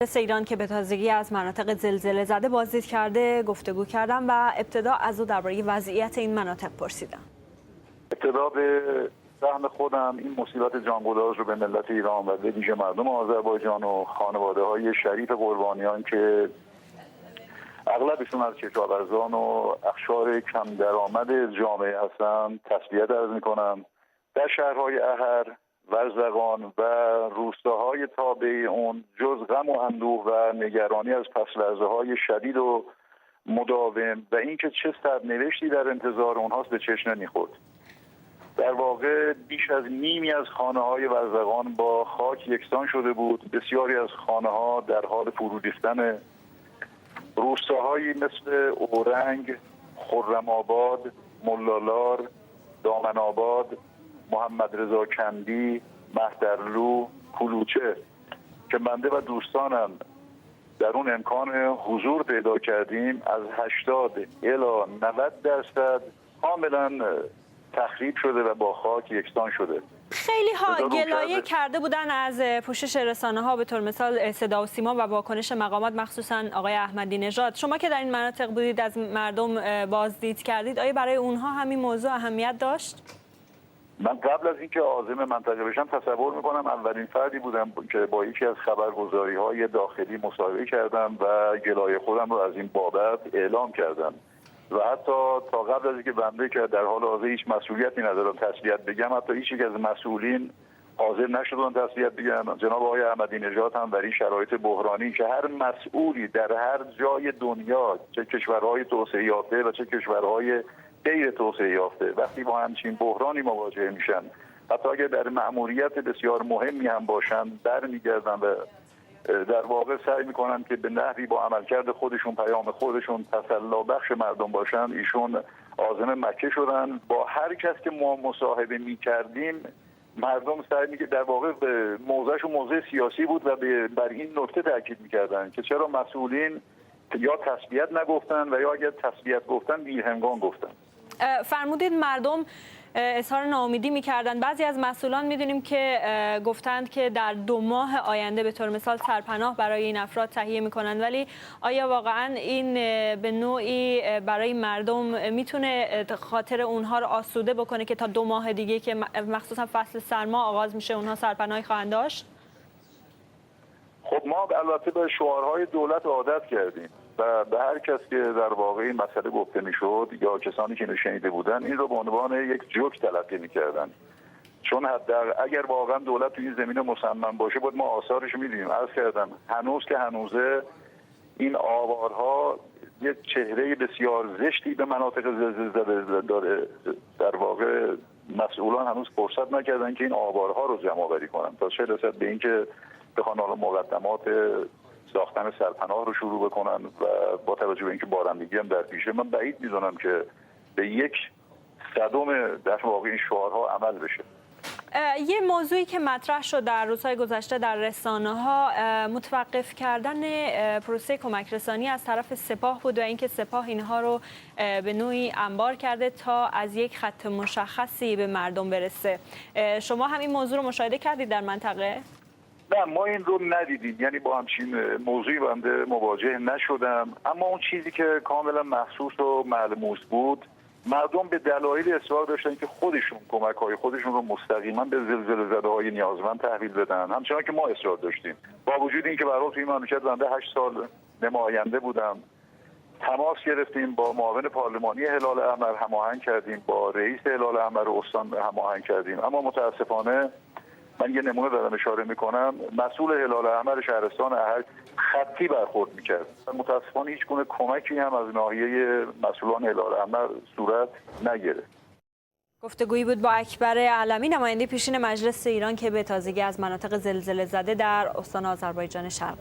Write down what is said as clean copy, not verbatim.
ایران که به تازگی از مناطق زلزله زده بازدید کرده گفتگو کردم و ابتدا از او درباره وضعیت این مناطق پرسیدم. ابتدا به سهم خودم این مصیبت جانگداز رو به ملت ایران و به ویژه مردم آذربایجان و خانواده‌های شریف قربانیان که اغلبشون از کشاورزان و اقشار کم درآمد جامعه هستند تسلیت عرض می‌کنم. در شهرهای احر، ورزقان و روستاهای تابع اون جز غم و اندوه و نگرانی از پس لرزه‌های شدید و مداوم و اینکه چه سرنوشتی در انتظار اونهاست به چشم نمیخورد. در واقع بیش از نیمی از خانه‌های ورزقان با خاک یکسان شده بود. بسیاری از خانه‌ها در حال فرو ریختن. روستاهایی مثل اورنگ، خرم‌آباد، ملالار، دامن‌آباد، محمد رضا کندی، مهدرلو، کلوچه که بنده و دوستانم در اون امکان حضور پیدا کردیم از 80 الی 90% کاملا تخریب شده و با خاک یکسان شده. خیلی ها گلایه کرده بودن از پوشش رسانه ها به طور مثال صدا و سیما و واکنش مقامات مخصوصا آقای احمدی نژاد. شما که در این مناطق بودید از مردم بازدید کردید، آیا برای اونها همین موضوع اهمیت داشت؟ من قبل از اینکه عازم منطقه بشم تصور میکنم اولین فردی بودم که با یکی از خبرگزاری‌های داخلی مصاحبه کردم و گلایه خودم رو از این بابت اعلام کردم و حتی تا قبل از اینکه بنده که در حال حاضر هیچ مسئولیتی ندارم تسلیت بگم، حتی هیچ یک از مسئولین حاضر نشدن تسلیت بگم. جناب آقای احمدی نژاد هم در این شرایط بحرانی که هر مسئولی در هر جای دنیا، چه کشورهای توسعه یافته و چه کشورهای غیر توسعه یافته، وقتی با همچین بحرانی مواجه میشن، حتی اگر در مأموریت بسیار مهمی هم باشن، برمیگردن و در واقع سعی میکنن که به نحوی با عملکرد خودشون پیام خودشون تسلی بخش مردم باشن. ایشون عازم مکه شدن. با هر کس که ما مصاحبه میکردیم مردم سعی میکرد در واقع موضعشون موضع سیاسی بود و بر این نکته تاکید میکردن که چرا مسئولین یا تسلیت نگفتن و یا اگر تسلیت گفتن بی‌هنگام گفتن. فرمودید مردم اظهار ناامیدی می‌کردند. بعضی از مسئولان می‌دونیم که گفتند که در 2 ماه آینده به طور مثال سرپناه برای این افراد تهیه می‌کنند، ولی آیا واقعاً این به نوعی برای مردم میتونه خاطر اونها رو آسوده بکنه که تا 2 ماه دیگه که مخصوصا فصل سرما آغاز میشه اونها سرپناهی خواهند داشت؟ خب ما البته به شعارهای دولت عادت کردیم و به هر کس که در واقع این مسئله گفته میشد یا کسانی که شنیده بودن این رو به عنوان یک جوک تلقی میکردن، چون اگر واقعا دولت توی این زمینه مصمم باشه بود ما آثارش میدونیم. عرض کردم هنوز که هنوزه این آوارها یک چهره بسیار زشتی به مناطق زلزله زده داره. در واقع مسئولان هنوز فرصت نکردن که این آوارها رو جمع آوری کنن تا چه رسد به اینکه بخوان حالا مقدمات ساختن سرپناه رو شروع بکنن و با توجه به اینکه بارندگی هم در پیشه، من بعید میدونم که به 1/100 در واقع این شعارها عمل بشه. یه موضوعی که مطرح شد در روزهای گذشته در رسانه‌ها متوقف کردن پروسه کمک رسانی از طرف سپاه بود و اینکه سپاه اینها رو به نوعی انبار کرده تا از یک خط مشخصی به مردم برسه. شما هم این موضوع رو مشاهده کردید در منطقه؟ نه، ما این رو ندیدیم، یعنی با همچین موضوعی بنده مواجه نشدم. اما اون چیزی که کاملا محسوس و ملموس بود، مردم به دلایل اصرار داشتن که خودشون کمک‌های خودشون رو مستقیما به زلزله زده‌های نیازمند تحویل بدن، همچنان که ما اصرار داشتیم. با وجود اینکه به هر حال توی این مملکت بنده 8 سال نماینده بودم، تماس گرفتیم با معاون پارلمانی هلال احمر، هماهنگ کردیم با رئیس هلال احمر استان هماهنگ کردیم، اما متاسفانه من یه نمونه دارم اشاره میکنم، مسئول هلال احمر شهرستان احر خطی برخورد میکرد. متاسفانه هیچ گونه کمکی هم از ناحیه مسئولان هلال احمر صورت نگرفت. گفتگویی بود با اکبر علمی، نماینده پیشین مجلس ایران که به تازگی از مناطق زلزله زده در استان آذربایجان شرق